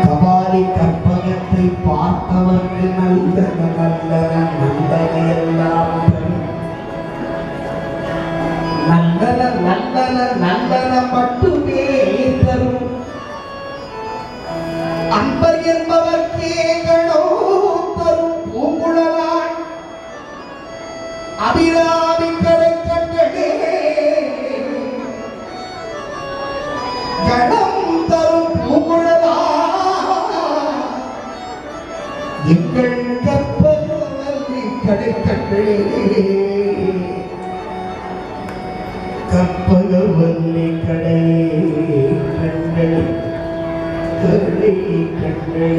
கபாலி கற்பகத்தை பார்த்தவர்க்கு நல்லன நல்லன நல்லனையெல்லாம் நல்லன நல்லன நல்லன மட்டுமே தரும் அன்பர் என்பவர்க்கே கணோ தரும் பூங்குழலாய் அபிராமி கடை கண்டே கணம் தரும் பூங்குழலாய் எங்கள் கற்பகவல்லி கடை கண்டே கற்பகவல்லி கடை கண்டே கண்டே